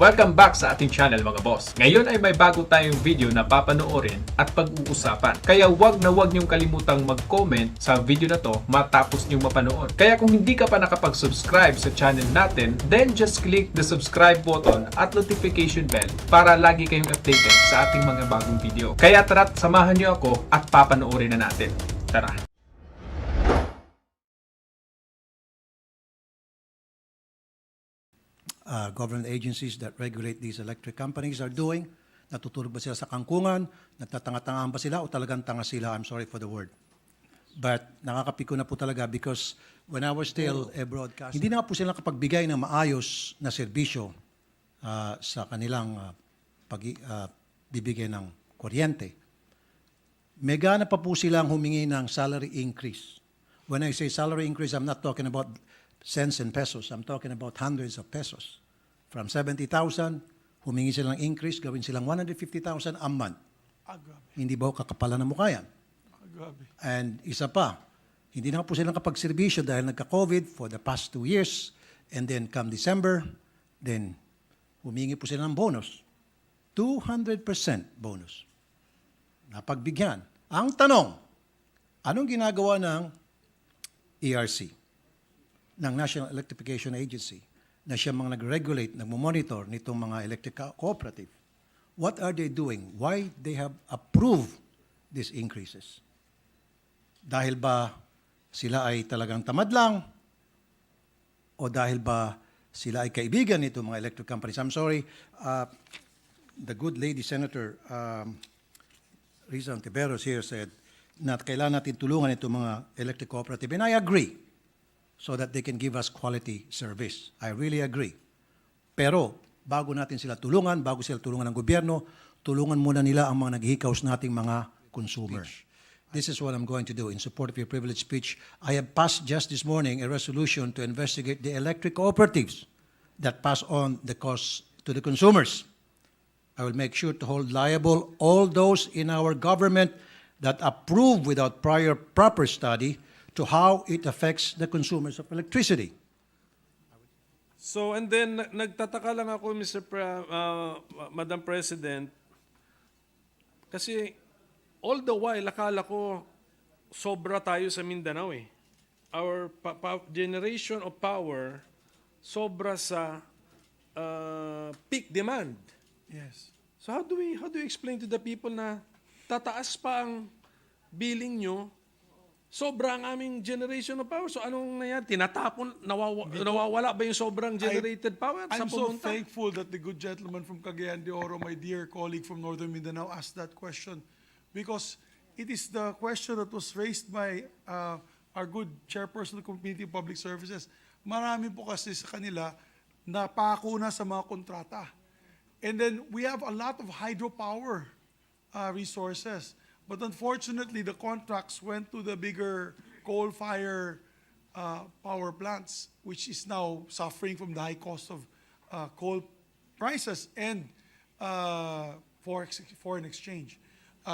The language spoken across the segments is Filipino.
Welcome back sa ating channel mga boss. Ngayon ay may bago tayong video na papanoorin at pag-uusapan. Kaya wag niyong kalimutang mag-comment sa video na to matapos niyong mapanood. Kaya kung hindi ka pa nakapag-subscribe sa channel natin, then just click the subscribe button at notification bell para lagi kayong updated sa ating mga bagong video. Kaya tara't samahan niyo ako at papanoorin na natin. Tara! Government agencies that regulate these electric companies are doing. Natutulog ba sila sa kangkungan? Nagtatanga-tangaan ba sila o talagang tanga sila? I'm sorry for the word. But nakakapiko na po talaga because when I was still a broadcaster, hindi na po sila nakapagbigay ng maayos na serbisyo sa kanilang bibigay ng kuryente. Mega na pa po silang humingi ng salary increase. When I say salary increase, I'm not talking about cents and pesos. I'm talking about hundreds of pesos. From 70,000, humingi sila ng increase, gawin silang 150,000 a month. Hindi ba kakapalan ng mukha yan? And isa pa, hindi na po silang kapagserbisyo dahil nagka-COVID for the past 2 years. And then come December, then humingi po sila ng bonus. 200% bonus. Napagbigyan. Ang tanong, anong ginagawa ng ERC? Ng National Electrification Agency na siya mga nag-regulate, nag-monitor nitong mga electric cooperative. What are they doing? Why they have approved these increases? Dahil ba sila ay talagang tamad lang? O dahil ba sila ay kaibigan nitong mga electric companies? I'm sorry, the good lady Senator Risa Ontiveros here said na kailangan natin tulungan itong mga electric cooperative. And I agree. So that they can give us quality service. I really agree. Pero, bago natin sila tulungan, bago sila tulungan ng gobyerno, tulungan muna nila ang mga naghihikaos nating mga consumer. This is what I'm going to do in support of your privilege speech. I have passed just this morning a resolution to investigate the electric cooperatives that pass on the costs to the consumers. I will make sure to hold liable all those in our government that approve without prior proper study to how it affects the consumers of electricity. So, and then, nagtataka lang ako, Madam President, kasi all the while, akala ko, sobra tayo sa Mindanao eh. Our generation of power, sobra sa peak demand. Yes. So, how do you explain to the people na tataas pa ang billing nyo, sobra ang aming generation of power. So anong nangyari? Tinatapon, nawawala ba yung sobrang generated power? I'm so thankful that the good gentleman from Cagayan de Oro, my dear colleague from Northern Mindanao, asked that question because it is the question that was raised by our good chairperson of the Committee of Public Services. Marami po kasi sa kanila napako na sa mga kontrata. And then we have a lot of hydropower resources. But unfortunately, the contracts went to the bigger coal-fire power plants, which is now suffering from the high cost of coal prices and foreign exchange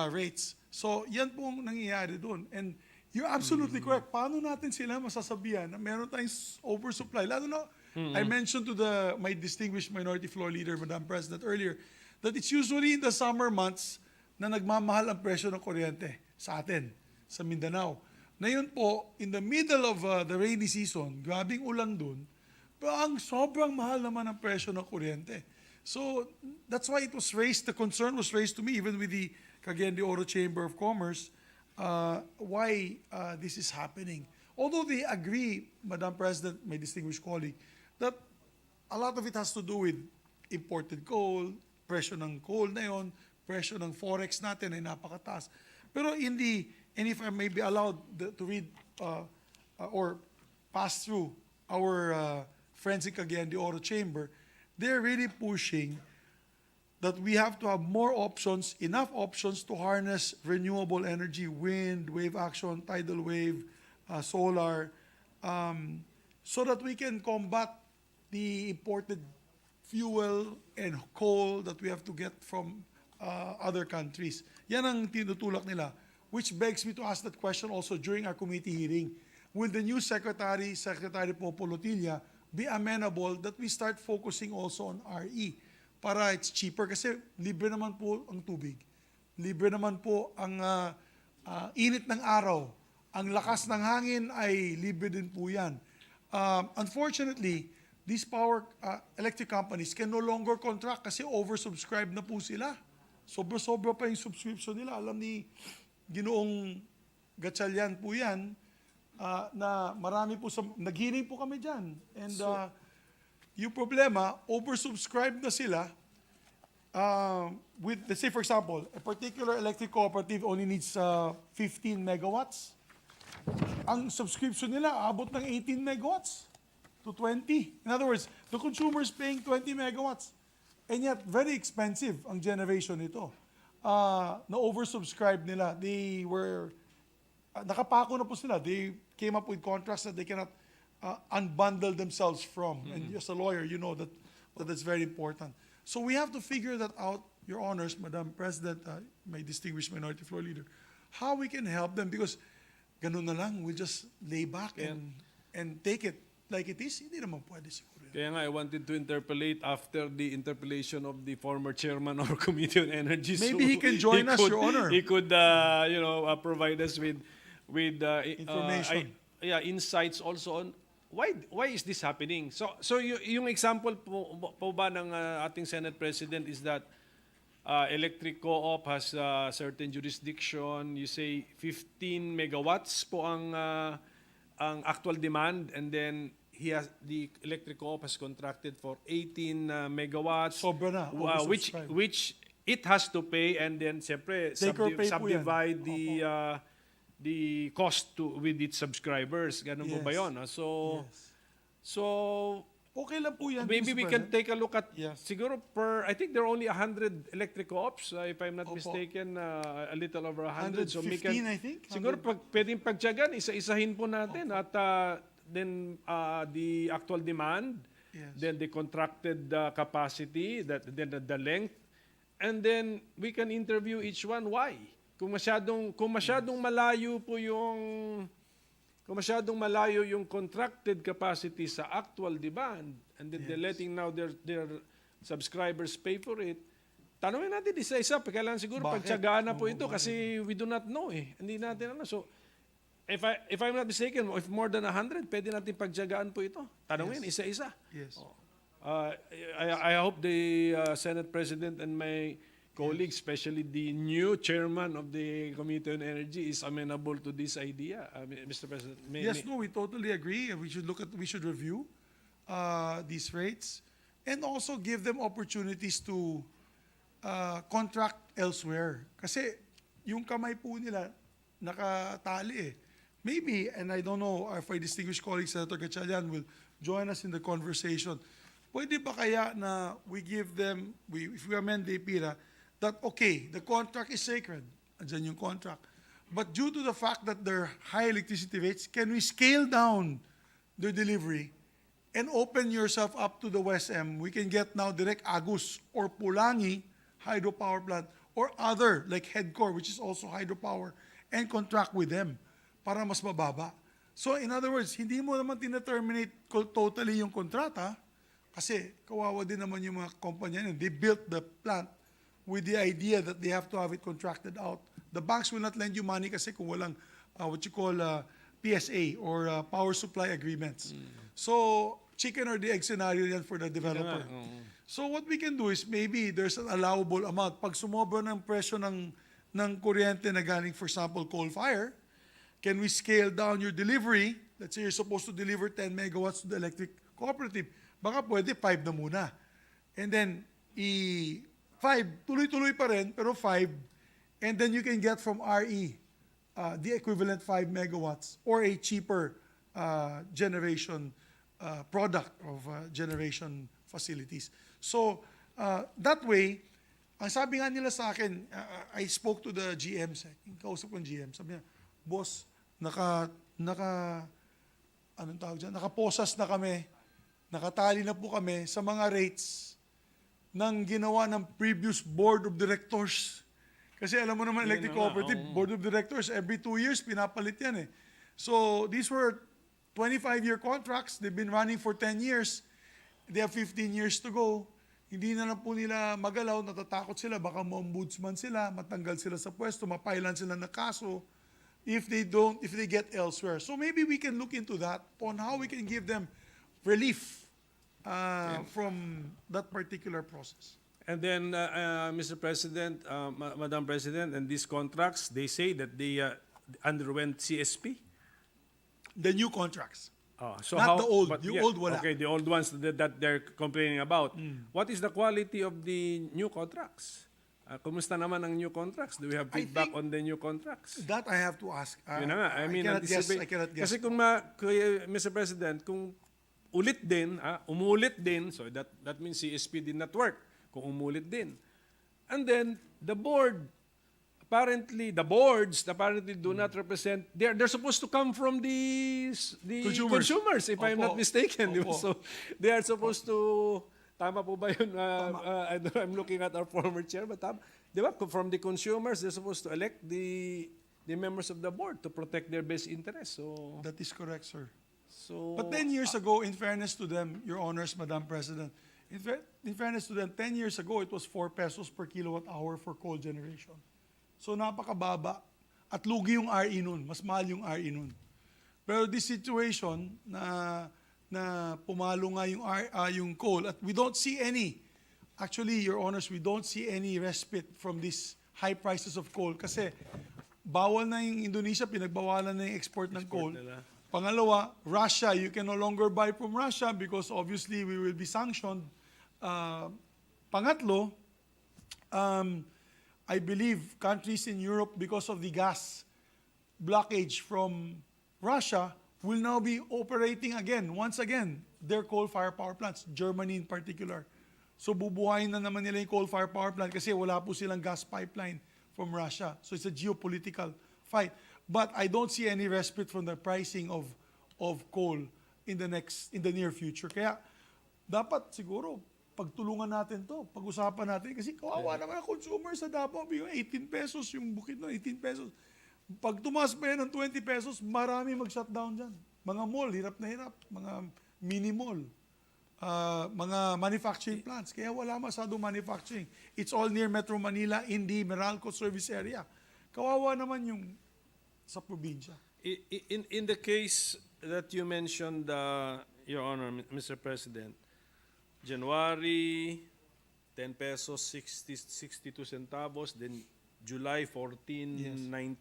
rates. So yan pong nangyayari doon. And you're absolutely correct. Paano natin sila masasabihan na meron tayong oversupply? Lalo na, I mentioned to my distinguished minority floor leader, Madam President, earlier, that it's usually in the summer months na nagmamahal ang presyo ng kuryente sa atin, sa Mindanao. Ngayon po, in the middle of the rainy season, grabing ulan dun, pero ang sobrang mahal naman ang presyo ng kuryente. So, that's why it was raised, the concern was raised to me, even with the Cagayan de Oro Chamber of Commerce, why this is happening. Although they agree, Madam President, my distinguished colleague, that a lot of it has to do with imported coal, presyo ng coal na yun, presyo ng forex natin ay napakataas. Pero and if I may be allowed to read or pass through our friends in Cagayan de Oro Chamber, they're really pushing that we have to have more options, enough options to harness renewable energy, wind, wave action, tidal wave, solar, so that we can combat the imported fuel and coal that we have to get from other countries. Yan ang tinutulak nila, which begs me to ask that question also during our committee hearing. Will the new Secretary Popolotilla, be amenable that we start focusing also on RE? para it's cheaper kasi libre naman po ang tubig. Libre naman po ang init ng araw. Ang lakas ng hangin ay libre din po yan. Unfortunately, these electric companies can no longer contract kasi oversubscribed na po sila. Sobra-sobra pa yung subscription nila. Alam ni Ginoong Gatchalian po yan, na marami po naghiring po kami dyan. And yung problema, oversubscribed na sila with, let's say for example, a particular electric cooperative only needs 15 megawatts. Ang subscription nila, abot ng 18 megawatts to 20. In other words, the consumer is paying 20 megawatts. And yet, very expensive ang generation nito. Na oversubscribed nila. They were, nakapako na po sila. They came up with contracts that they cannot unbundle themselves from. And as a lawyer, you know that that's very important. So we have to figure that out, Your Honors, Madam President, my distinguished minority floor leader, how we can help them because ganun na lang, we'll just lay back and take it like it is. Hindi naman pwede siguro. Kaya nga, I wanted to interpolate after the interpolation of the former chairman of our Committee on Energy. Maybe he can join us, Your Honor. He could, provide us with Information. insights also on why is this happening. So yung example po ba ng ating Senate President is that electric co-op has a certain jurisdiction. You say 15 megawatts po ang actual demand, and then the electric co-op has contracted for 18 megawatts. Sobra na, oversubscribed. which it has to pay, and then siyempre Take or pay po yan. subdivide the cost with its subscribers. Ganun po ba Yes. yun? So Okay lang po yan. maybe Mr. we can President. take a look at Yes. siguro I think there are only 100 electric co-ops, if I'm not mistaken, a little over 100. So we 115, I think. siguro pwedeng pagtiyagan, isa-isahin po natin at then the actual demand, Yes. then the contracted capacity, then the length, and then we can interview each one why. Kung masyadong malayo po kung masyadong malayo yung contracted capacity sa actual demand, and then they're letting now their subscribers pay for it, tanungin natin isa-isa, kailangan siguro Bakit? pagtiyagaan na po ito kasi we do not know Hindi natin ano. So, if I'm not mistaken, if more than 100, pwede natin pagtiyagaan po ito. Tanungin isa-isa. Yes. I hope the Senate President and my colleagues, especially the new chairman of the Committee on Energy, is amenable to this idea. Mr. President, No, we totally agree. We should review these rates and also give them opportunities to contract elsewhere. Kasi yung kamay po nila nakatali Maybe, and I don't know if my distinguished colleague Senator Gatchalian will join us in the conversation. Pwede ba kaya na we give them, if we amend the IPIRA, that okay, the contract is sacred, andyan yung contract. But due to the fact that there are high electricity rates, can we scale down their delivery and open yourself up to the West M? We can get now direct Agus or Pulangi hydropower plant or other like Headcore, which is also hydropower, and contract with them para mas mababa. So in other words, hindi mo naman tina-terminate totally yung kontrata kasi kawawa din naman yung mga kumpanya yun. They built the plant with the idea that they have to have it contracted out. The banks will not lend you money kasi kung walang what you call PSA or power supply agreements. So, chicken or the egg scenario yan for the developer. So what we can do is maybe there's an allowable amount. Pag sumobra ng presyo ng kuryente na galing, for example, coal fire, can we scale down your delivery? Let's say you're supposed to deliver 10 megawatts to the electric cooperative. Baka pwede 5 na muna. And then, 5, tuloy-tuloy pa rin, pero 5. And then you can get from RE the equivalent 5 megawatts or a cheaper generation product of generation facilities. So, that way, ang sabi nga nila sa akin, I spoke to the GMs, kausap ko ng GM, sabi niya, boss, anong tawag dyan? Nakaposas na kami, nakatali na po kami sa mga rates ng ginawa ng previous board of directors. Kasi alam mo naman, electric cooperative, board of directors, every 2 years, pinapalit yan eh. So, these were 25-year contracts. They've been running for 10 years. They have 15 years to go. hindi na lang po nila magalaw, natatakot sila, baka ma-ombudsman sila, matanggal sila sa pwesto, mapailan sila ng kaso if they get elsewhere. So maybe we can look into that on how we can give them relief from that particular process. And then, Mr. President, Madam President, and these contracts, they say that they underwent CSP. The new contracts. So Not the old. but The old wala. Okay, the old ones that they're complaining about. What is the quality of the new contracts? Kumusta naman ang new contracts? Do we have feedback think- on the new contracts? That I have to ask. Yun na nga. I mean, cannot guess. anticipate. I cannot guess. Kasi Mr. President, kung ulit din, umulit din, so that means CSP did not work. Kung umulit din. And then, the boards apparently do not represent, they're supposed to come from the consumers, if I'm not Opo. mistaken. Di ba? Opo. So, they are supposed to, tama po ba yun? I'm looking at our former chair, but di ba? From the consumers, they're supposed to elect the members of the board to protect their best interests. So, That is correct, sir. so But 10 years ago, in fairness to them, Your Honors, Madam President, in fairness to them, 10 years ago, it was 4 pesos per kilowatt hour for coal generation. So napakababa. At lugi yung RE nun. Mas mahal yung RE nun. Pero this situation na pumalo nga yung coal at we don't see any, actually, Your Honors, we don't see any respite from these high prices of coal kasi bawal na yung Indonesia, pinagbawalan na yung export ng coal. nila. Pangalawa, Russia, you can no longer buy from Russia because obviously we will be sanctioned. Pangatlo, I believe countries in Europe, because of the gas blockage from Russia, will now be operating again, once again, their coal-fired power plants, Germany in particular. So bubuhayin na naman nila yung coal-fired power plant kasi wala po silang gas pipeline from Russia. So it's a geopolitical fight. But I don't see any respite from the pricing of coal in the near future. Kaya dapat siguro pagtulungan natin to, pag-usapan natin kasi kawawa naman ang consumer sa Davao, 18 pesos yung bukid no, 18 pesos. Pag tumaas pa yan ng 20 pesos, marami mag-shutdown dyan. Mga mall, hirap na hirap. Mga mini mall. Mga manufacturing plants. Kaya wala masyadong manufacturing. It's all near Metro Manila in the Meralco service area. Kawawa naman yung sa probinsya. In the case that you mentioned, Your Honor, Mr. President, January, 10 pesos, 62 centavos, then July, 14, 9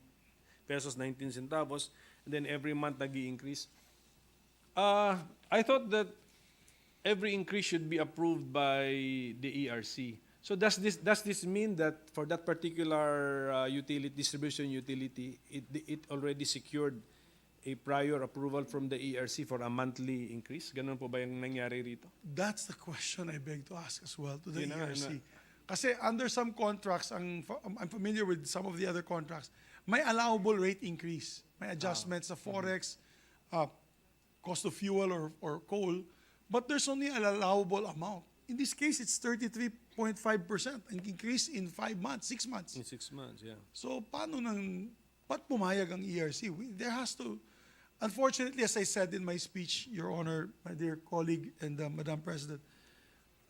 pesos, 19 centavos, and then every month nag-i-increase. I thought that every increase should be approved by the ERC. So does this mean that for that particular distribution utility, it already secured a prior approval from the ERC for a monthly increase? Ganun po ba yung nangyari rito? That's the question I beg to ask as well to the Yun na, ERC. yun Kasi under some contracts, I'm familiar with some of the other contracts, may allowable rate increase. May adjustments sa forex, cost of fuel or coal, but there's only an allowable amount. In this case, it's 33.5%, an increase in 5 months, 6 months. In 6 months, yeah. So ba't pumayag ang ERC? There has to, unfortunately, as I said in my speech, Your Honor, my dear colleague and Madam President,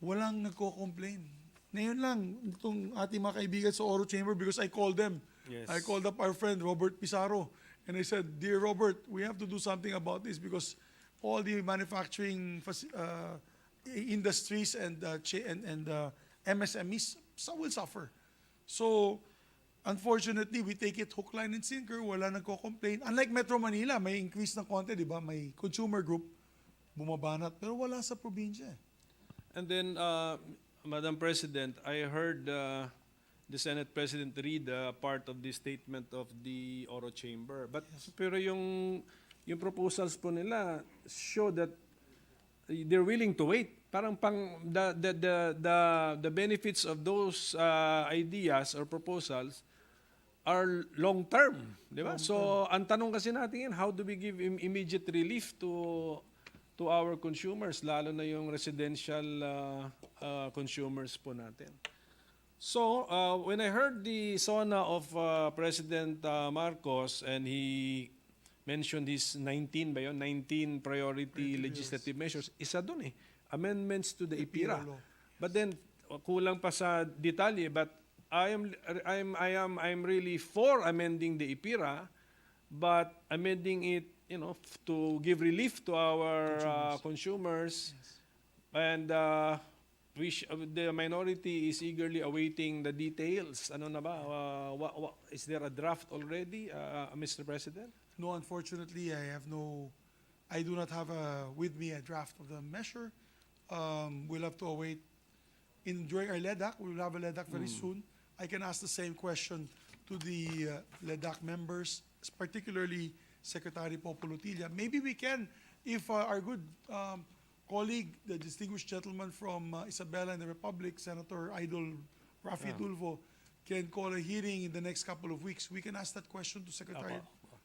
walang nagko-complain. Ngayon lang, itong ating mga kaibigan sa Oro Chamber, because I called them. Yes. I called up our friend Robert Pizarro, and I said, Dear Robert, we have to do something about this because all the manufacturing industries and MSMEs will suffer. So, unfortunately, we take it hook, line, and sinker. Wala nagko-complain. Unlike Metro Manila, may increase ng konti, di ba? May consumer group, bumabanat. Pero wala sa probinsya. And then, Madam President, I heard the Senate President read part of the statement of the Oro Chamber. But pero yung proposals po nila show that they're willing to wait. Parang the benefits of those ideas or proposals are long term, di ba? So ang tanong kasi natin, how do we give immediate relief to our consumers, lalo na yung residential consumers po natin? So when I heard the SONA of President Marcos and he mentioned his 19 priority legislative measures, isa dun amendments to the IPIRA. law. But then kulang pa sa detalye, but I'm really for amending the IPIRA, but amending it, to give relief to our consumers. And the minority is eagerly awaiting the details. Ano na ba? Is there a draft already, Mr. President? No, unfortunately, I do not have with me a draft of the measure. We'll have to await. During our LEDAC, we'll have a LEDAC very soon. I can ask the same question to the LEDAC members, particularly Secretary Popolutilla. Maybe we can, if our good colleague, the distinguished gentleman from Isabela and the Republic, Senator Idol Raffy Tulfo, can call a hearing in the next couple of weeks. We can ask that question to Secretary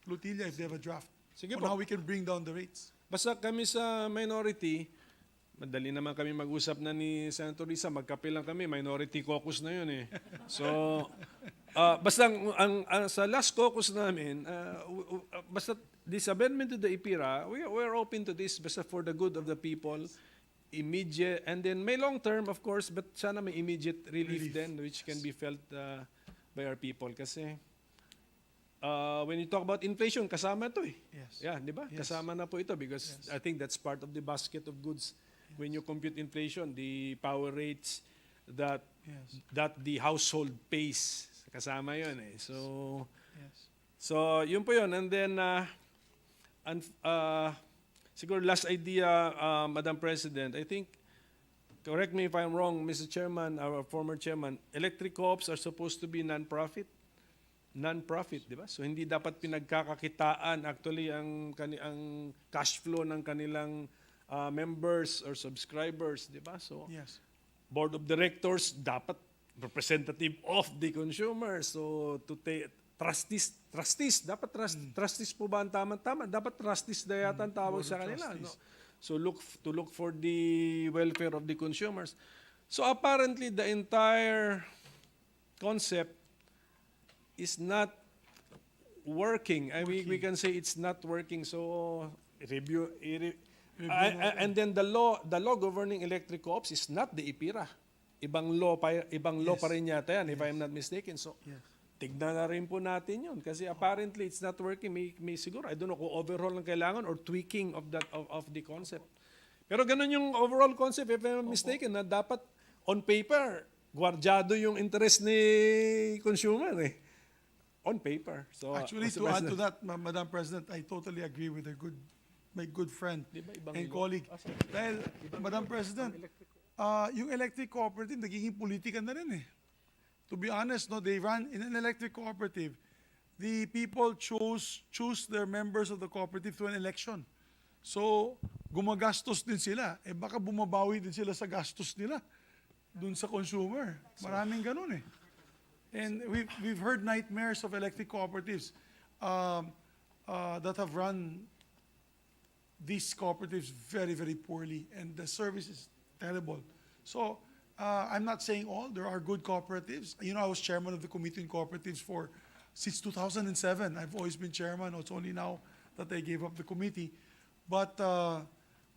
Lutilla if they have a draft Sige on po. how we can bring down the rates. Basta kami sa minority, madali naman kami mag-usap na ni Senator Risa, magkape lang kami, minority caucus na yun eh. So, basta sa last caucus namin, basta this amendment to the IPIRA, we're open to this basta for the good of the people, immediate, and then may long term of course, but sana may immediate relief then which can be felt by our people. Kasi when you talk about inflation, kasama to eh. Yes. Yeah, di ba? Yes. Kasama na po ito because I think that's part of the basket of goods. When you compute inflation, the power rates that the household pays, kasama yun eh. So yun po yun. And then, siguro last idea, Madam President, I think, correct me if I'm wrong, Mr. Chairman, our former chairman, electric co-ops are supposed to be non-profit. Non-profit, di ba? So hindi dapat pinagkakakitaan actually ang cash flow ng kanilang members or subscribers, di ba? So Yes. board of directors dapat representative of the consumer. So to take trustees, dapat trustees po ba ang tama? Dapat trustees na yata ang tawag sa kanila. No? So look for the welfare of the consumers. So apparently the entire concept is not working. We can say it's not working. So and then the law governing electric co-ops is not the IPIRA. Ibang law pa rin yata yan, if I'm not mistaken. So tignan na rin po natin yun kasi apparently it's not working. May siguro, I don't know kung overhaul ang kailangan or tweaking of the concept. Pero ganun yung overall concept, if I'm not mistaken, na dapat on paper, gwardyado yung interest ni consumer eh. On paper. So, Actually, to add to that, Madam President, I totally agree with my good friend and colleague. Dahil, Madam President, yung electric cooperative, nagiging politika na rin eh. To be honest, no, they run in an electric cooperative. The people choose their members of the cooperative through an election. So, gumagastos din sila. Eh baka bumabawi din sila sa gastos nila dun sa consumer. Maraming ganun eh. And we've heard nightmares of electric cooperatives that have run these cooperatives very, very poorly, and the service is terrible. So I'm not saying all. There are good cooperatives. You know, I was chairman of the Committee on Cooperatives since 2007. I've always been chairman. It's only now that I gave up the committee. But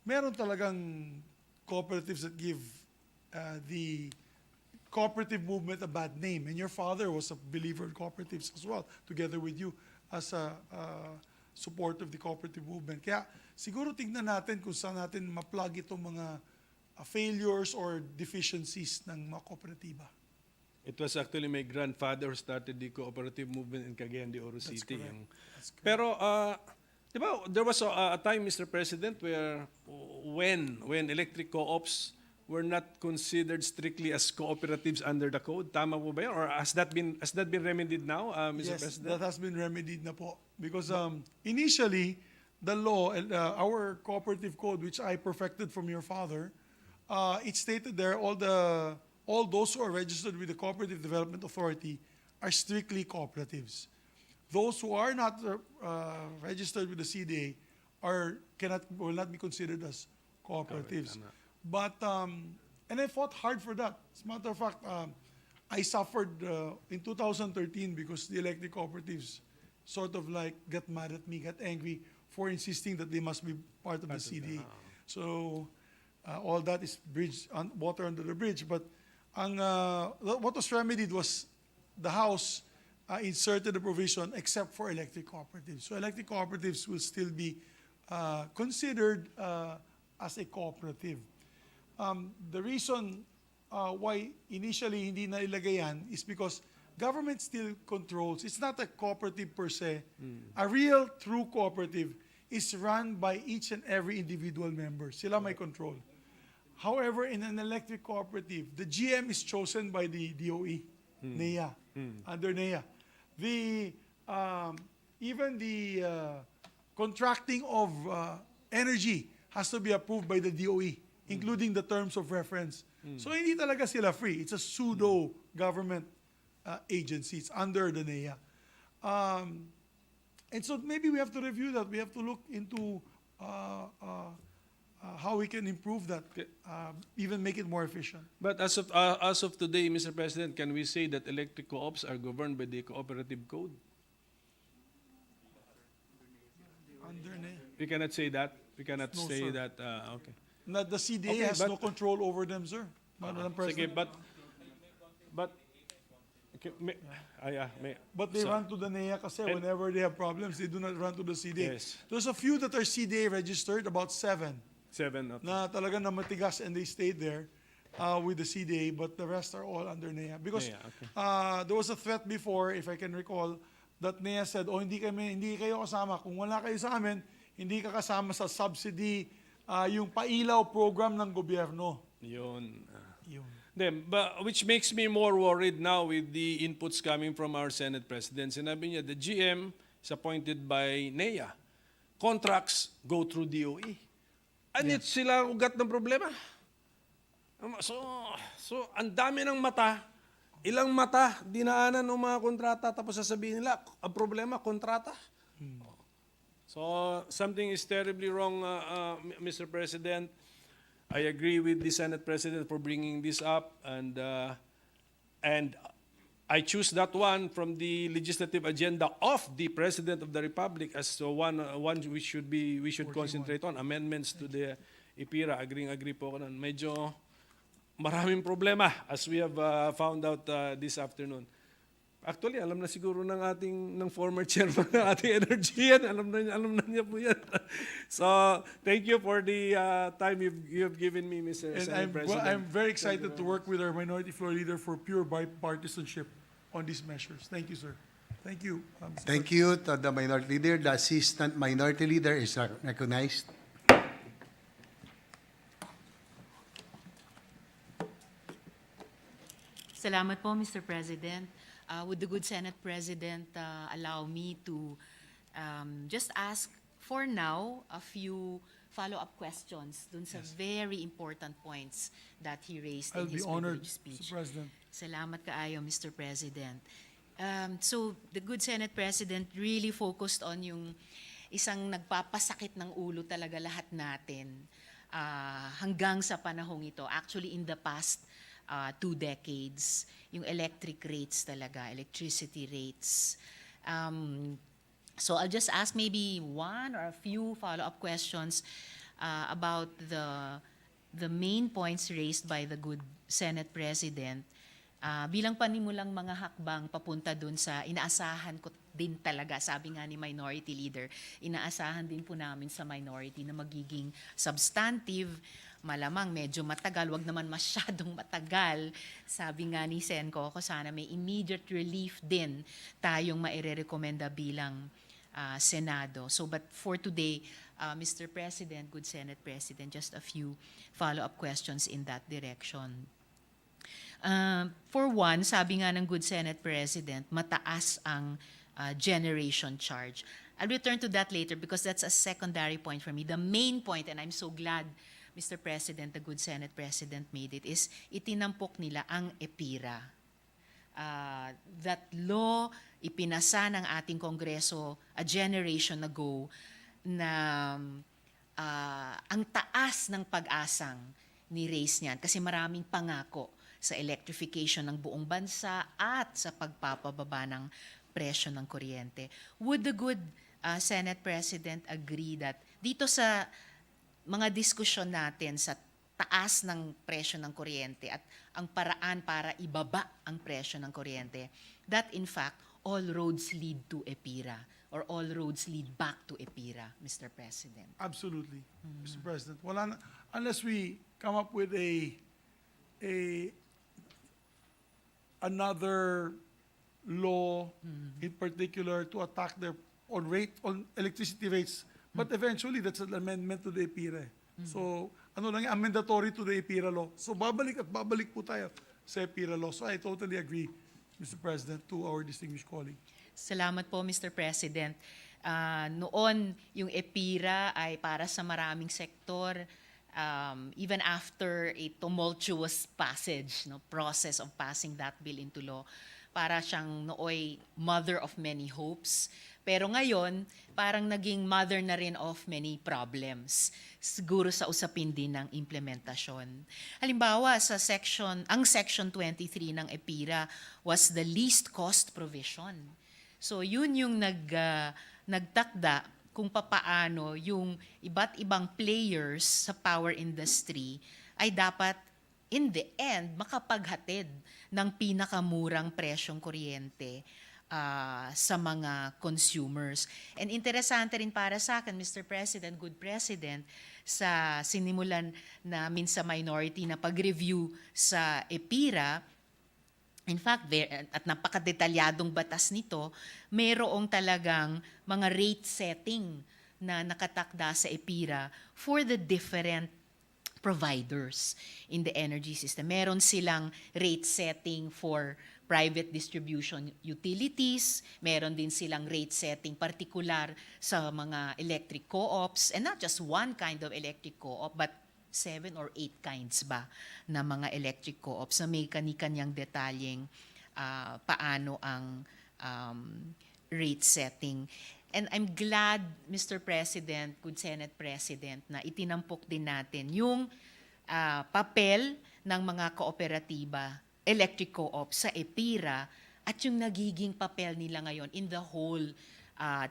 meron talagang cooperatives that give the cooperative movement a bad name. And your father was a believer in cooperatives as well, together with you as a support of the cooperative movement. Kaya siguro tignan natin kung saan natin ma-plug itong mga failures or deficiencies ng mga kooperatiba. it was actually my grandfather who started the cooperative movement in Cagayan de Oro City. correct. Pero, di ba, there was a time, Mr. President, where when electric co-ops were not considered strictly as cooperatives under the code. Tama po ba yun? Or has that been remedied now, Mr. Yes, President? that has been remedied na po. Because initially, the law, our cooperative code, which I perfected from your father, it stated there all those who are registered with the Cooperative Development Authority are strictly cooperatives. Those who are not registered with the CDA will not be considered as cooperatives. But and I fought hard for that. As a matter of fact, I suffered in 2013 because the electric cooperatives sort of like got mad at me, got angry for insisting that they must be part of the CDA. So all that is water under the bridge. But what was remedied was the House inserted the provision except for electric cooperatives. So electric cooperatives will still be considered as a cooperative. The reason why initially hindi na ilagay yan is because government still controls. It's not a cooperative per se. A real true cooperative is run by each and every individual member. Sila may control. However, in an electric cooperative, the GM is chosen by the DOE, NEA, under NEA. Even the contracting of energy has to be approved by the DOE, including the terms of reference. So hindi talaga sila free. It's a pseudo government agency. It's under the NEA. And so maybe we have to review that. We have to look into how we can improve that, even make it more efficient. But as of today, Mr. President, can we say that electric co-ops are governed by the cooperative code? Under NEA. We cannot say that. We cannot No, say sir. that. Okay. The CDA Okay, has but- no control over them, sir. Madam Sige, President. but okay, But they run to the NEA kasi And- whenever they have problems, they do not run to the CDA. Yes. There's a few that are CDA registered, about 7, 7. Okay. na talaga na matigas and they stayed there with the CDA, but the rest are all under NEA. Because NEA, okay. there was a threat before, if I can recall, that NEA said, hindi kayo kasama. Kung wala kayo sa amin, hindi ka kasama sa subsidy, yung pailaw program ng gobyerno. Yun. Yun. Then, but which makes me more worried now with the inputs coming from our Senate President. Sinabi niya, the GM is appointed by NEA. Contracts go through DOE. And it's sila ang ugat ng problema. So ang dami ng mata, ilang mata dinaanan ng mga kontrata tapos sasabihin nila, ang problema, kontrata. So something is terribly wrong, Mr. President. I agree with the Senate President for bringing this up, and I choose that one from the legislative agenda of the President of the Republic as one we should concentrate on, amendments to the IPIRA. Agree po ako nun. Medyo maraming problema as we have found out this afternoon. Actually, alam na siguro ng former chairman ng ating energy yan. Alam na niya po yan. So, thank you for the time you've given me, Mr. And Senate President. I'm very excited to work with our minority floor leader for pure bipartisanship on these measures. Thank you, sir. Thank you. Mr. Thank you to the minority leader. The assistant minority leader is recognized. Salamat po, Mr. President. Would the good Senate President allow me to just ask for now a few follow-up questions dun sa very important points that he raised I'll in be his honored, privilege speech. Mr. President. Salamat kaayo, Mr. President. So, the good Senate President really focused on yung isang nagpapasakit ng ulo talaga lahat natin hanggang sa panahong ito. Actually, in the past 2 decades, yung electric rates talaga, electricity rates. So I'll just ask maybe one or a few follow-up questions about the main points raised by the good Senate President. Bilang panimulang mga hakbang papunta dun sa inaasahan ko din talaga, sabi nga ni Minority Leader, inaasahan din po namin sa minority na magiging substantive, malamang medyo matagal, wag naman masyadong matagal. Sabi nga ni Senko, ako sana may immediate relief din tayong mairerekomenda bilang Senado. So, but for today, Mr. President, good Senate President, just a few follow-up questions in that direction. For one, sabi nga ng good Senate President, mataas ang generation charge. I'll return to that later because that's a secondary point for me. The main point, and I'm so glad Mr. President, the good Senate President made it, is itinampok nila ang EPIRA. That law, ipinasa ng ating Kongreso a generation ago na ang taas ng pag-asang ni-raise niyan kasi maraming pangako sa electrification ng buong bansa at sa pagpapababa ng presyo ng kuryente. Would the good Senate President agree that dito sa mga diskusyon natin sa taas ng presyo ng kuryente at ang paraan para ibaba ang presyo ng kuryente, that in fact, all roads lead to EPIRA or all roads lead back to EPIRA, Mr. President. Absolutely, Mr. President. Wala na, unless we come up with another law in particular to attack their on electricity rates. But eventually, that's an amendment to the EPIRA. So, ano lang, amendatory to the EPIRA law. So, babalik at babalik po tayo sa EPIRA law. So, I totally agree, Mr. President, to our distinguished colleague. Salamat po, Mr. President. Noon, yung EPIRA ay para sa maraming sektor, even after a tumultuous process of passing that bill into law, para siyang nooy mother of many hopes. Pero ngayon, parang naging mother na rin of many problems. Siguro sa usapin din ng implementasyon. Halimbawa, ang Section 23 ng EPIRA was the least cost provision. So yun yung nagtakda kung papaano yung iba't ibang players sa power industry ay dapat in the end makapaghatid ng pinakamurang presyong kuryente sa mga consumers. And interesante rin para sa akin, Mr. President, good President, sa sinimulan namin sa minority na pag-review sa EPIRA, in fact, at napakadetalyadong batas nito, mayroong talagang mga rate setting na nakatakda sa EPIRA for the different providers in the energy system. Meron silang rate setting for private distribution utilities, meron din silang rate setting particular sa mga electric co-ops, and not just one kind of electric co-op, but 7 or 8 kinds ba na mga electric co-ops na may kani-kanyang detalyeng paano ang rate setting. And I'm glad, Mr. President, good Senate President, na itinampok din natin yung papel ng mga kooperatiba, electric co-op sa EPIRA at yung nagiging papel nila ngayon in the whole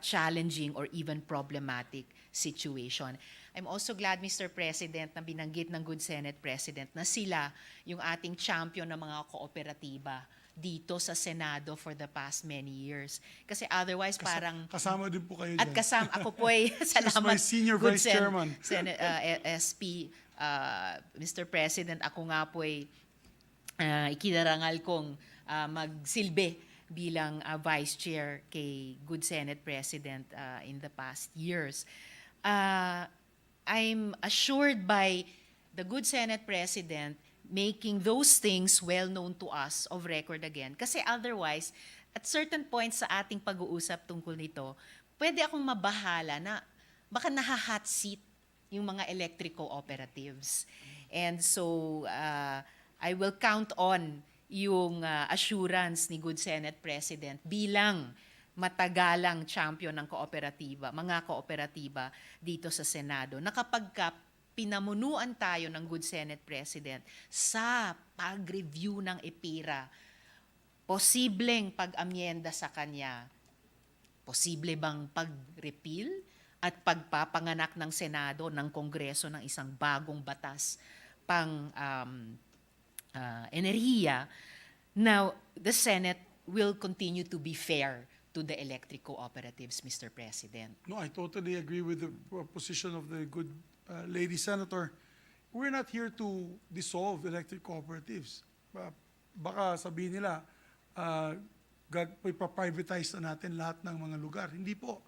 challenging or even problematic situation. I'm also glad, Mr. President, na binanggit ng good Senate President na sila yung ating champion ng mga kooperatiba dito sa Senado for the past many years. Kasi otherwise parang... Kasama din po kayo At dyan. kasama, ako po ay salamat. my senior good vice chairman. SP, Mr. President, ako nga po ay ikinarangal kong magsilbi bilang vice chair kay good Senate President in the past years. I'm assured by the good Senate President making those things well known to us of record again. Kasi otherwise, at certain points sa ating pag-uusap tungkol nito, pwede akong mabahala na baka naha-hot seat yung mga electric cooperatives. And so, I will count on yung assurance ni good Senate President bilang matagalang champion ng mga kooperatiba dito sa Senado, na kapag pinamunuan tayo ng good Senate President sa pag-review ng EPIRA, posibleng pag-amyenda sa kanya, posible bang pag-repeal at pagpapanganak ng Senado, ng Kongreso ng isang bagong batas pang enerhiya. Now, the Senate will continue to be fair to the electric cooperatives, Mr. President. No, I totally agree with the position of the good lady senator. We're not here to dissolve electric cooperatives. Baka sabihin nila, ipa-privatize na natin lahat ng mga lugar. Hindi po.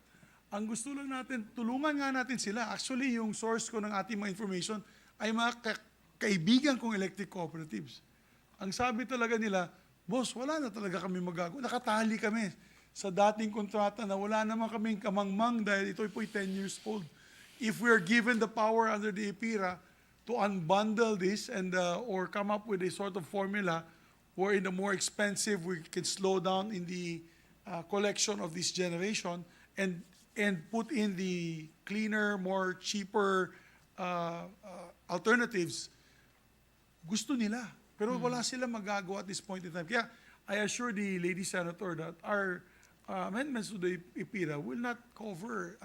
Ang gusto lang natin, tulungan nga natin sila. Actually, yung source ko ng ating mga information ay mga kaibigan kong electric cooperatives. Ang sabi talaga nila, boss, wala na talaga kami magagawa. Nakatali kami sa dating kontrata na wala naman kaming kamangmang dahil ito po 10 years old. If we're given the power under the EPIRA to unbundle this and or come up with a sort of formula where in the more expensive we can slow down in the collection of this generation and put in the cleaner, more cheaper alternatives, gusto nila. Pero wala silang magagawa at this point in time. Kaya I assure the lady senator that our amendments to the EPIRA will not cover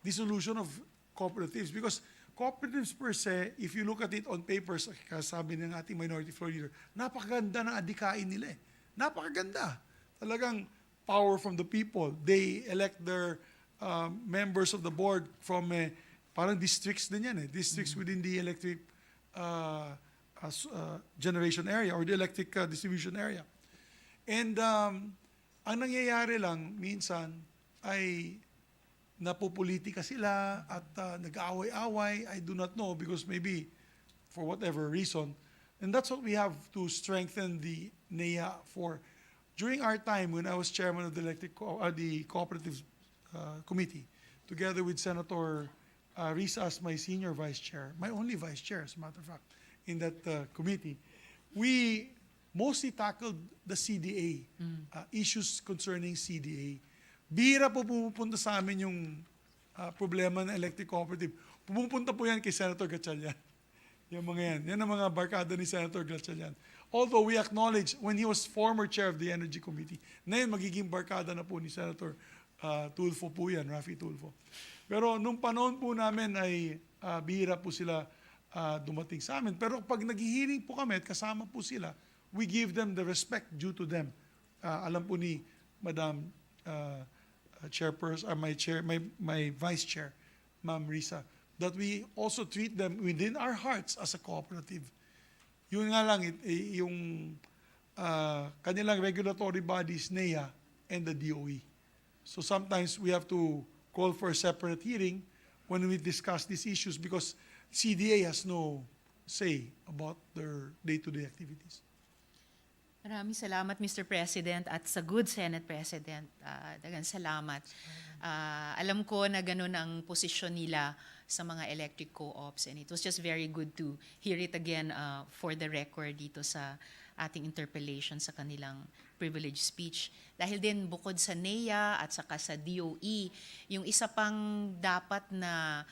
dissolution of cooperatives because cooperatives per se, if you look at it on papers, kasabi ng ating minority floor leader, napakaganda ng adikain nila eh. Napakaganda. Talagang power from the people. They elect their members of the board from parang districts din yan eh. Districts within the electric generation area or the electric distribution area. And ang nangyayari lang minsan ay napopolitika sila at nag-aaway-away. I do not know because maybe for whatever reason. And that's what we have to strengthen the NEA for. During our time when I was chairman of the the cooperative committee, together with Senator Risa as my senior vice chair, my only vice chair as a matter of fact, in that committee, we mostly tackled the CDA, issues concerning CDA. Bihira po pumupunta sa amin yung problema ng electric cooperative. Pumupunta po yan kay Senator Gatchalian. Yung mga yan. Yan ang mga barkada ni Senator Gatchalian. Although we acknowledge, when he was former chair of the Energy Committee, ngayon magiging barkada na po ni Senator Tulfo po yan, Raffy Tulfo. Pero nung panahon po namin ay bihira po sila dumating sa amin. Pero pag naghihiring po kami at kasama po sila, we give them the respect due to them. Alam po ni Madam Chairperson, my Vice Chair, Ma'am Risa, that we also treat them within our hearts as a cooperative. Yun nga lang, yung kanilang regulatory bodies, NEA and the DOE. So sometimes we have to call for a separate hearing when we discuss these issues because CDA has no say about their day-to-day activities. Maraming salamat, Mr. President, at sa good Senate President. Dagang salamat. Alam ko na ganun ang posisyon nila sa mga electric co-ops, and it was just very good to hear it again for the record dito sa ating interpellation sa kanilang privilege speech. Dahil din bukod sa NEA at saka sa DOE, yung isa pang dapat na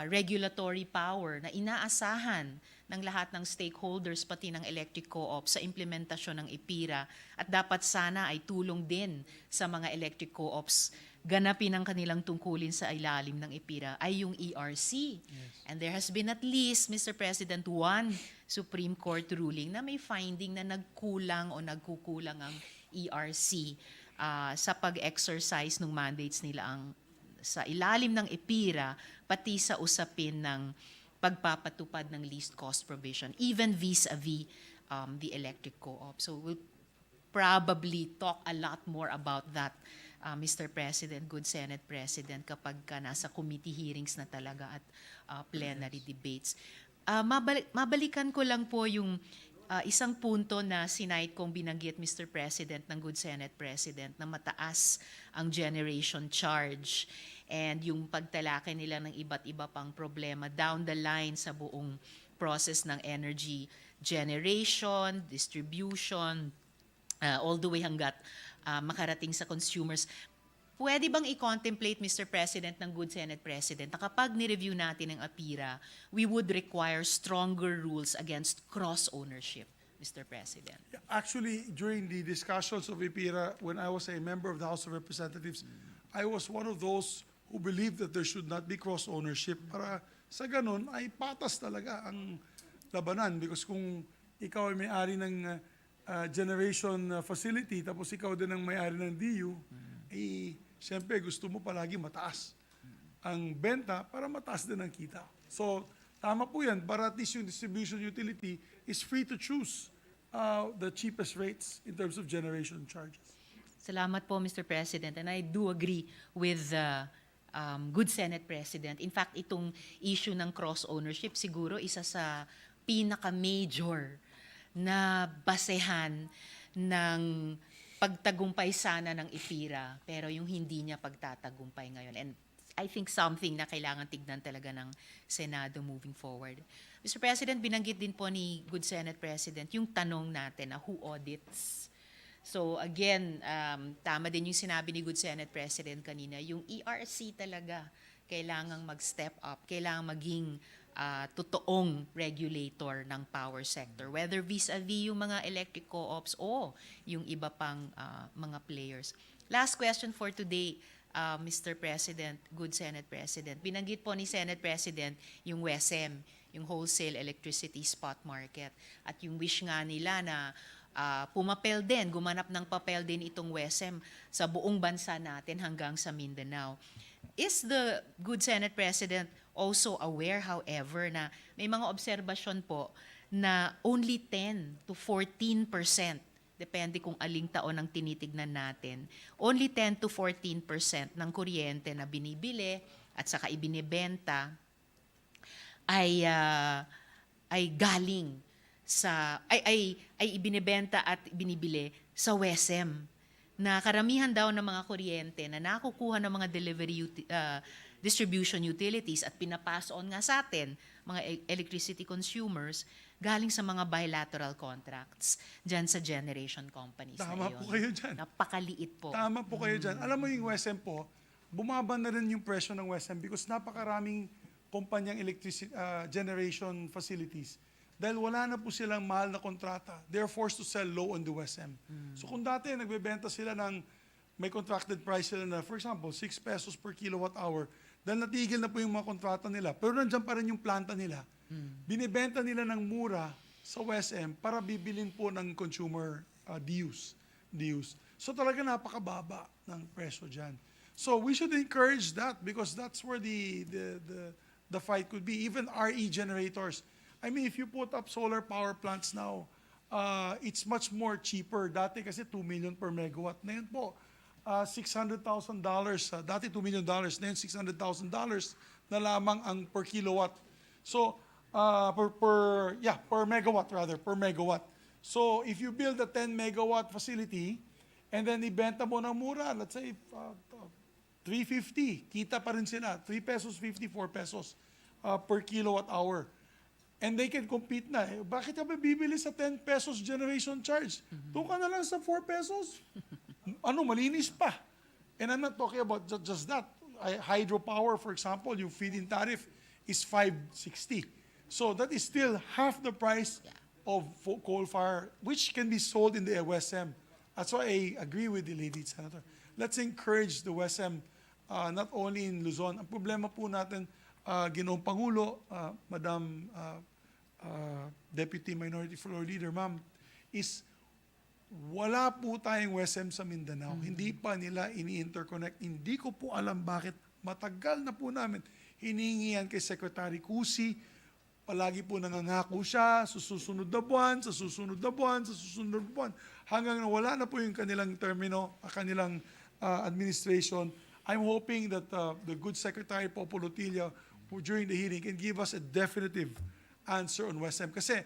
regulatory power na inaasahan ng lahat ng stakeholders pati ng electric co-op sa implementasyon ng EPIRA at dapat sana ay tulong din sa mga electric co-ops ganapin ang kanilang tungkulin sa ilalim ng EPIRA ay yung ERC. Yes. And there has been at least, Mr. President, one Supreme Court ruling na may finding na nagkulang o nagkukulang ang ERC sa pag-exercise ng mandates nila sa ilalim ng EPIRA pati sa usapin ng pagpapatupad ng least cost provision, even vis-a-vis the electric co-op. So we'll probably talk a lot more about that, Mr. President, good Senate President, kapag nasa committee hearings na talaga at plenary debates. Mabalikan ko lang po yung isang punto na sinight kong binanggit, Mr. President, ng good Senate President, na mataas ang generation charge and yung pagtalakay nila ng iba't iba pang problema down the line sa buong process ng energy generation, distribution, all the way hanggat makarating sa consumers. Pwede bang i-contemplate, Mr. President, ng good Senate President, na kapag ni-review natin ang APIRA, we would require stronger rules against cross-ownership, Mr. President? Actually, during the discussions of EPIRA, when I was a member of the House of Representatives, I was one of those who believed that there should not be cross-ownership para sa ganun ay patas talaga ang labanan. Because kung ikaw ay may-ari ng generation facility, tapos ikaw din ang may-ari ng DU, siyempre gusto mo palagi mataas ang benta para mataas din ang kita. So, tama po yan. Para at least yung distribution utility is free to choose the cheapest rates in terms of generation charges. Salamat po, Mr. President. And I do agree with good Senate President. In fact, itong issue ng cross-ownership siguro isa sa pinaka-major na basehan ng pagtagumpay sana ng EPIRA, pero yung hindi niya pagtatagumpay ngayon. And I think something na kailangan tignan talaga ng Senado moving forward. Mr. President, binanggit din po ni good Senate President yung tanong natin na who audits. So again, tama din yung sinabi ni good Senate President kanina, yung ERC talaga kailangang mag-step up, kailangang maging totoong regulator ng power sector, whether vis-a-vis yung mga electric co-ops o yung iba pang mga players. Last question for today, Mr. President, good Senate President. Binanggit po ni Senate President yung WESM, yung Wholesale Electricity Spot Market. At yung wish nga nila na pumapel din, gumanap ng papel din itong WESM sa buong bansa natin hanggang sa Mindanao. Is the good Senate President also aware, however, na may mga obserbasyon po na only 10 to 14%, depende kung aling taon ang tinitignan natin, only 10 to 14% ng kuryente na binibili at saka ibinibenta ay galing sa ay ibinebenta at binibili sa WESM, na karamihan daw ng mga kuryente na nakukuha ng mga distribution utilities at pinapass on nga sa atin, mga electricity consumers, galing sa mga bilateral contracts dyan sa generation companies Tama na yun. po kayo dyan. Napakaliit po. Tama po kayo dyan. Alam mo yung WESM po, bumaba na rin yung presyo ng WESM because napakaraming kumpanyang generation facilities. Dahil wala na po silang mahal na kontrata. They're forced to sell low on the WESM. So kung dati nagbebenta sila ng may contracted price sila na, for example, 6 pesos per kilowatt hour, dahil natigil na po yung mga kontrata nila, pero nandiyan pa rin yung planta nila, binibenta nila ng mura sa WESM para bibilin po ng consumer dues. So talaga napakababa ng presyo dyan. So we should encourage that because that's where the fight could be. Even RE generators. I mean, if you put up solar power plants now, it's much more cheaper. Dati kasi 2 million per megawatt. Ngayon po, $600,000. Dati $2 million. Ngayon $600,000 na lamang ang per kilowatt. So, per megawatt rather, per megawatt. So, if you build a 10 megawatt facility, and then ibenta mo ng mura, let's say, 350, kita pa rin sila, 3 pesos 50, 4 pesos per kilowatt hour. And they can compete na. Bakit ka ba bibili sa 10 pesos generation charge? Doon ka na lang sa 4 pesos. Malinis pa. And I'm not talking about just that. Hydropower, for example, yung feed-in tariff is 560. So that is still half the price of coal fire, which can be sold in the WESM. That's why I agree with the lady senator. Let's encourage the WESM, not only in Luzon. Ang problema po natin, Ginoong Pangulo, Madam Deputy Minority Floor Leader, Ma'am, is wala po tayong WESM sa Mindanao. Hindi pa nila ini-interconnect. Hindi ko po alam bakit. Matagal na po namin hiningi yan kay Secretary Cusi. Palagi po nangangako siya sa susunod na buwan, sa susunod na buwan, sa susunod na buwan. Hanggang nawala na po yung kanilang termino, kanilang administration. I'm hoping that the good Secretary Popo Lotilla during the hearing can give us a definitive answer on WESM. Kasi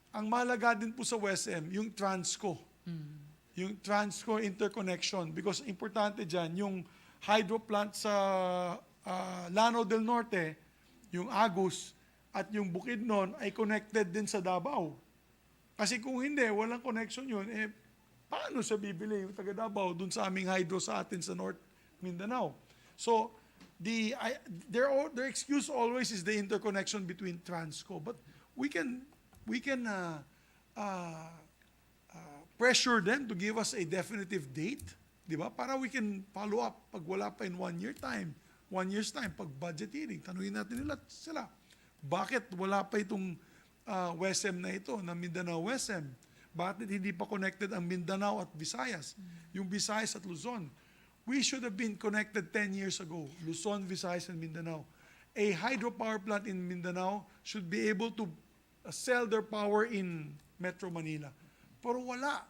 ang mahalaga din po sa WESM, yung Transco. Yung Transco interconnection. Because importante dyan, yung hydro plant sa Lanao del Norte, yung Agus, at yung Bukidnon ay connected din sa Davao. Kasi kung hindi, walang connection yun, paano siya bibili yung taga Davao dun sa aming hydro sa atin sa North Mindanao? So, their excuse always is the interconnection between Transco. But we can pressure them to give us a definitive date, di ba? Para we can follow up pag wala pa in 1 year's time, pag budget hearing, tanungin natin sila, bakit wala pa itong WESM na ito, na Mindanao WESM? Bakit hindi pa connected ang Mindanao at Visayas? Yung Visayas at Luzon. We should have been connected 10 years ago, Luzon, Visayas, and Mindanao. A hydropower plant in Mindanao should be able to sell their power in Metro Manila. Pero wala.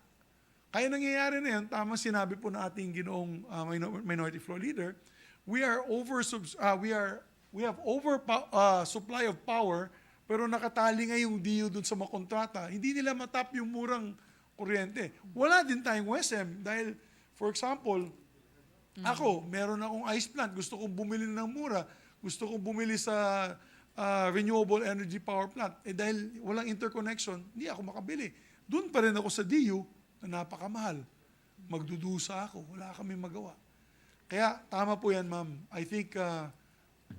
Kaya nangyayari na yan, tama sinabi po na ating Ginoong Minority Floor Leader, we have supply of power, pero nakatali nga yung DU dun sa mga kontrata. Hindi nila matap yung murang kuryente. Wala din tayong WESM dahil, for example, ako, meron akong ice plant, gusto kong bumili ng mura, gusto kong bumili sa renewable energy power plant. Dahil walang interconnection, hindi ako makabili. Doon pa rin ako sa DU na napakamahal. Magdudusa ako, wala kami magawa. Kaya tama po yan, ma'am. I think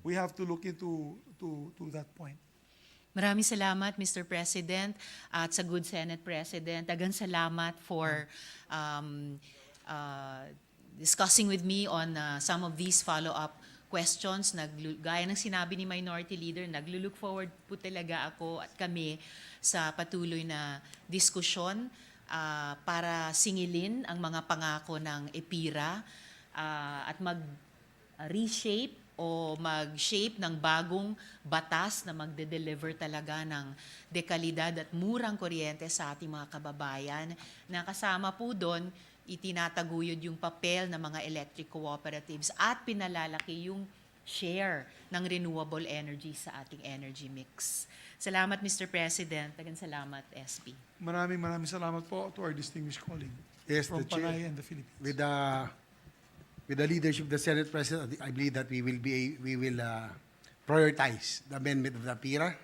we have to look into that point. Maraming salamat, Mr. President, at sa good Senate President. Dagang salamat for discussing with me on some of these follow-up questions. Gaya ng sinabi ni Minority Leader, naglulook forward po talaga ako at kami sa patuloy na diskusyon para singilin ang mga pangako ng EPIRA at mag-reshape o mag-shape ng bagong batas na magde-deliver talaga ng dekalidad at murang kuryente sa ating mga kababayan, na kasama po doon itinataguyod yung papel ng mga electric cooperatives at pinalalaki yung share ng renewable energy sa ating energy mix. Salamat, Mr. President. Tagang salamat, SP. Maraming salamat po to our distinguished colleague Yes, from the Chair. Panay and the Philippines. With the leadership of the Senate President, I believe that we will prioritize the amendment of the PIRA.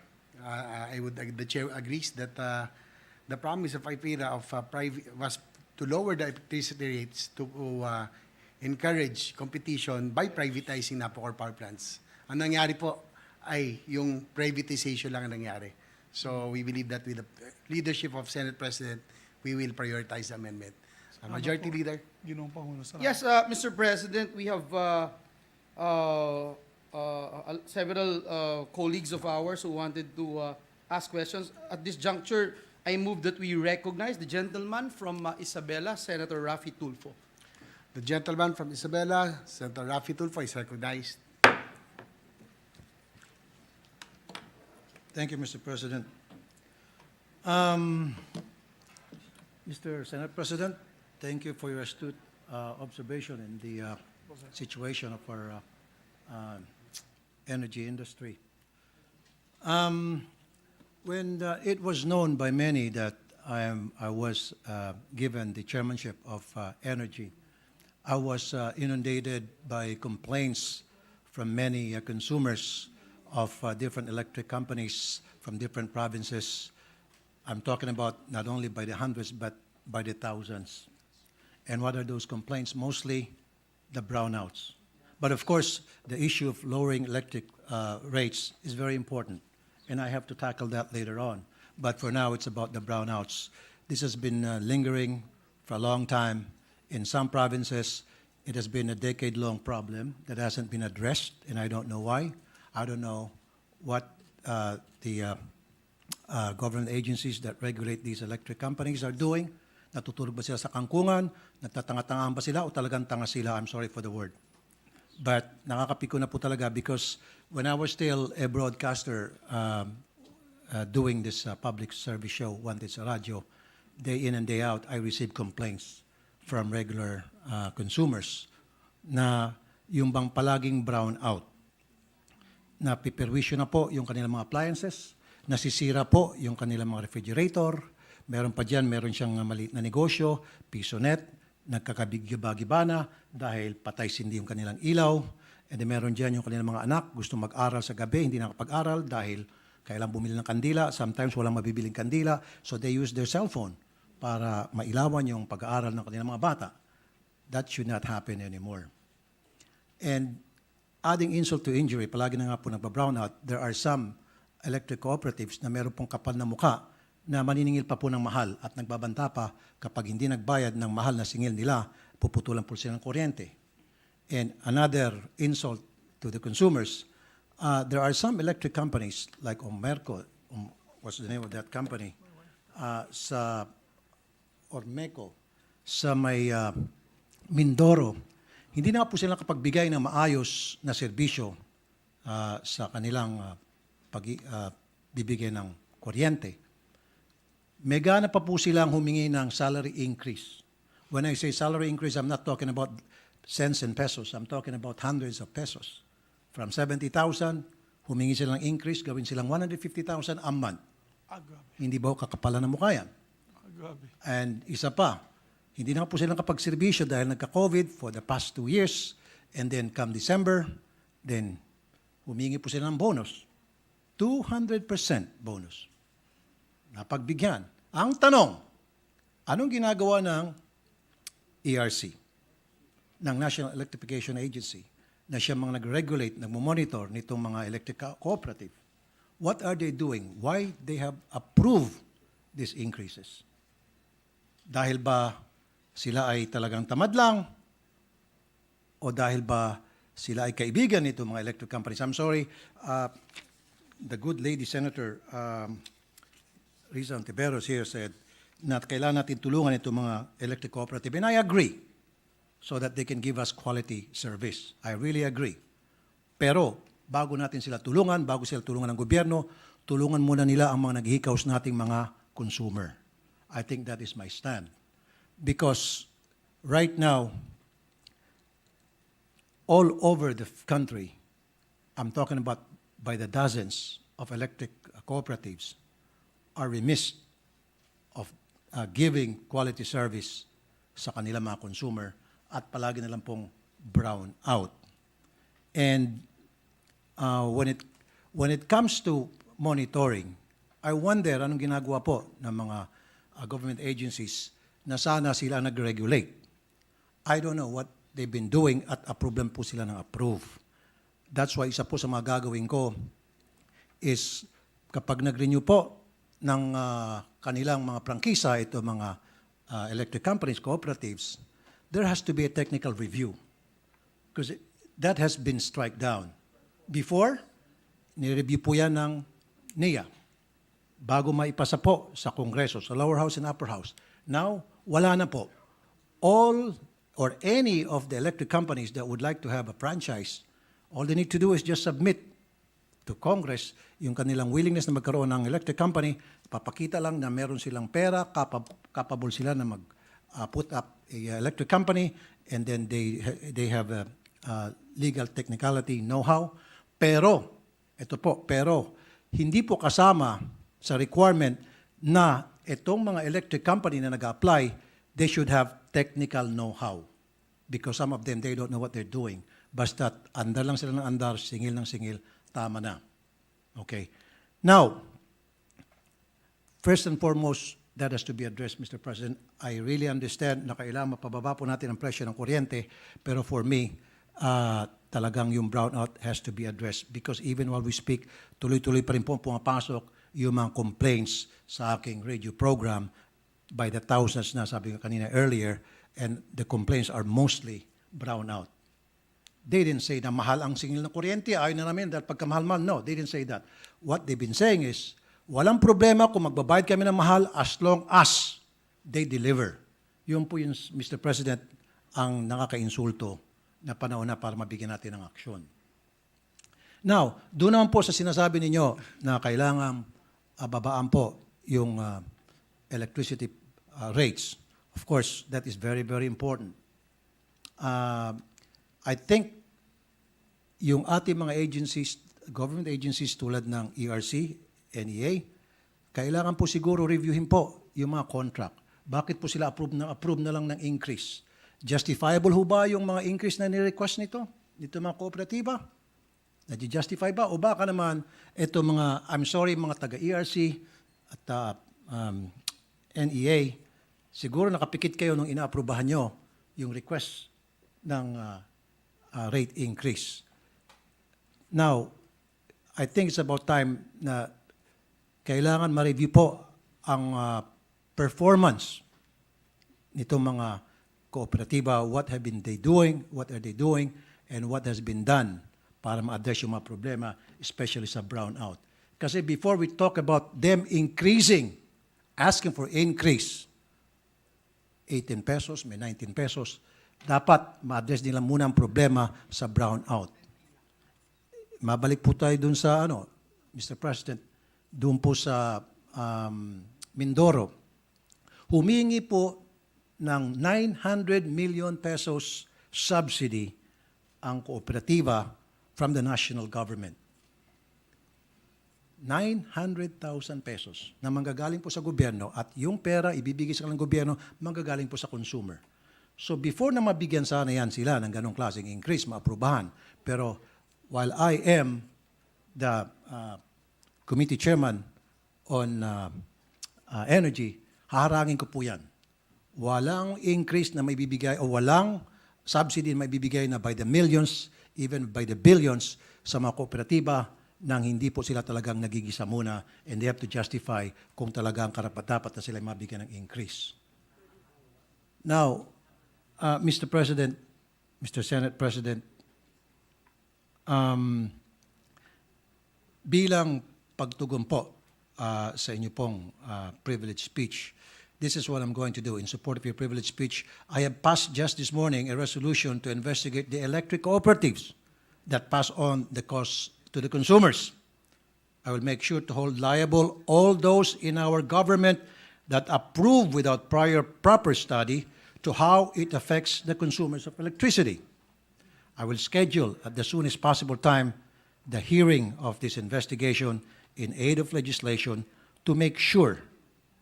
The Chair agrees that the promise of IPIRA was to lower the electricity rates to encourage competition by privatizing Napocor power plants. Ang nangyari po ay yung privatization lang ang nangyari. So we believe that with the leadership of Senate President, we will prioritize the amendment. Majority Leader. Ginoong Pangulo, salamat. Yes, Mr. President, we have several colleagues of ours who wanted to ask questions. At this juncture, I move that we recognize the gentleman from Isabela, Senator Raffy Tulfo. The gentleman from Isabela, Senator Raffy Tulfo, is recognized. Thank you, Mr. President. Mr. Senate President, thank you for your astute observation in the situation of our energy industry. When it was known by many that I was given the chairmanship of energy, I was inundated by complaints from many consumers of different electric companies from different provinces. I'm talking about not only by the hundreds, but by the thousands. And what are those complaints? Mostly the brownouts. But of course, the issue of lowering electric rates is very important, and I have to tackle that later on. But for now, it's about the brownouts. This has been lingering for a long time. In some provinces, it has been a decade-long problem that hasn't been addressed, and I don't know why. I don't know what the government agencies that regulate these electric companies are doing. Natutulog ba sila sa kangkungan? Nagtatanga-tangahan ba sila o talagang tanga sila? I'm sorry for the word. But nakakapiko na po talaga because when I was still a broadcaster doing this public service show, Wanted sa radyo, day in and day out, I received complaints from regular consumers na yung bang palaging brown out, na piperwisyo na po yung kanilang mga appliances, nasisira po yung kanilang mga refrigerator, meron pa dyan, meron siyang maliit na negosyo, piso net, nagkakabigyo-bagiba na dahil patay sindi yung kanilang ilaw, and then meron dyan yung kanilang mga anak, gusto mag-aral sa gabi, hindi nakapag-aral dahil kailangan bumili ng kandila, sometimes walang mabibiling kandila, so they use their cellphone para mailawan yung pag-aaral ng kanilang mga bata. That should not happen anymore. And adding insult to injury, palagi na nga po nagpa-brownout, there are some electric cooperatives na meron pong kapal na muka na maniningil pa po ng mahal at nagbabanta pa kapag hindi nagbayad ng mahal na singil nila, puputulan po sila ng kuryente. And another insult to the consumers, there are some electric companies like Omerco, what's the name of that company, sa Ormeco, sa may Mindoro, hindi na po sila kapagbigay ng maayos na serbisyo sa kanilang bibigay ng kuryente. Megana pa po silang humingi ng salary increase. When I say salary increase, I'm not talking about cents and pesos. I'm talking about hundreds of pesos. From 70,000, humingi silang increase, gawin silang 150,000 a month. Grabe. Hindi ba kakapalan ng mukha yan? Grabe. And isa pa, hindi na po silang kapagserbisyo dahil nagka-COVID for the past 2 years. And then come December, then humingi po sila ng bonus. 200% bonus. Napagbigyan. Ang tanong, anong ginagawa ng ERC, ng National Electrification Agency, na siya mga nag-regulate, nag-monitor nitong mga electric cooperative? What are they doing? Why they have approved these increases? Dahil ba sila ay talagang tamad lang o dahil ba sila ay kaibigan nito mga electric companies. I'm sorry, the good lady Senator Risa Ontiveros here said na kailangan natin tulungan itong mga electric cooperative. And I agree, so that they can give us quality service. I really agree. Pero bago natin sila tulungan, bago sila tulungan ng gobyerno, tulungan muna nila ang mga naghihikaos nating mga consumer. I think that is my stand. Because right now, all over the country, I'm talking about by the dozens of electric cooperatives, are remiss of giving quality service sa kanilang mga consumer at palagi na lang pong brown out. And when it comes to monitoring, I wonder anong ginagawa po ng mga government agencies na sana sila nag-regulate. I don't know what they've been doing at approve lang po sila ng approve. That's why isa po sa mga gagawin ko is kapag nag-renew po ng kanilang mga prangkisa, ito mga electric companies, cooperatives, there has to be a technical review because that has been struck down. Before, nireview po yan ng NEA bago maipasa po sa Kongreso, sa lower house and upper house. Now, wala na po. All or any of the electric companies that would like to have a franchise, all they need to do is just submit to Congress yung kanilang willingness na magkaroon ng electric company, papakita lang na meron silang pera, capable sila na mag-put up a electric company, and then they have a legal technicality know-how. Pero, ito po, hindi po kasama sa requirement na itong mga electric company na nag-apply, they should have technical know-how. Because some of them, they don't know what they're doing. Basta andar lang sila ng andar, singil ng singil, tama na. Okay. Now, first and foremost, that has to be addressed, Mr. President. I really understand na kailangan mapababa po natin ang presyo ng kuryente, pero for me, talagang yung brownout has to be addressed because even while we speak, tuloy-tuloy pa rin po pumapasok yung mga complaints sa aking radio program by the thousands na sabi ko kanina earlier, and the complaints are mostly brownout. They didn't say na mahal ang singil ng kuryente, ayaw na namin dahil pagkamahal-mahal. No, they didn't say that. What they've been saying is, walang problema kung magbabayad kami ng mahal as long as they deliver. Yun po yung, Mr. President, ang nakaka-insulto na panahon na para mabigyan natin ng aksyon. Now, doon naman po sa sinasabi ninyo na kailangan babaan po yung electricity rates. Of course, that is very, very important. I think yung ating mga agencies, government agencies tulad ng ERC, NEA, kailangan po siguro reviewin po yung mga contract. Bakit po sila approve na lang ng increase? Justifiable ho ba yung mga increase na ni-request nito mga kooperatiba? Nadi-justify ba? O baka naman, ito mga, I'm sorry, mga taga-ERC at NEA, siguro nakapikit kayo nung inaaprubahan nyo yung request ng rate increase. Now, I think it's about time na kailangan ma-review po ang performance nitong mga kooperatiba, what have been they doing, what are they doing, and what has been done para ma-address yung mga problema, especially sa brownout. Kasi before we talk about them increasing, asking for increase, 18 pesos, may 19 pesos, dapat ma-address nila muna ang problema sa brownout. Mabalik po tayo dun sa, Mr. President, dun po sa Mindoro. Humingi po ng 900 million pesos subsidy ang kooperatiba from the national government. 900,000 pesos na manggagaling po sa gobyerno at yung pera ibibigay sa kanilang gobyerno manggagaling po sa consumer. So before na mabigyan sana yan sila ng ganong klaseng increase, maaprubahan. Pero while I am the committee chairman on energy, haharangin ko po yan. Walang increase na may bibigay o walang subsidy na may bibigay na by the millions, even by the billions sa mga kooperatiba nang hindi po sila talagang nagigisa muna and they have to justify kung talagang karapat-dapat na sila mabigyan ng increase. Now, Mr. President, Mr. Senate President, bilang pagtugon po sa inyo pong privilege speech, this is what I'm going to do. In support of your privilege speech, I have passed just this morning a resolution to investigate the electric cooperatives that pass on the costs to the consumers. I will make sure to hold liable all those in our government that approve without prior proper study to how it affects the consumers of electricity. I will schedule at the soonest possible time the hearing of this investigation in aid of legislation to make sure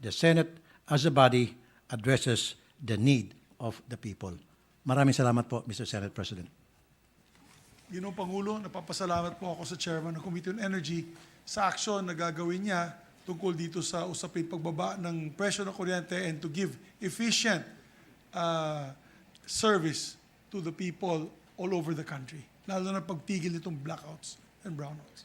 the Senate as a body addresses the need of the people. Maraming salamat po, Mr. Senate President. Ginoong Pangulo, napapasalamat po ako sa Chairman ng Committee on Energy sa aksyon na gagawin niya tungkol dito sa usapin pagbaba ng presyo ng kuryente and to give efficient service to the people all over the country, lalo na pagtigil nitong blackouts and brownouts.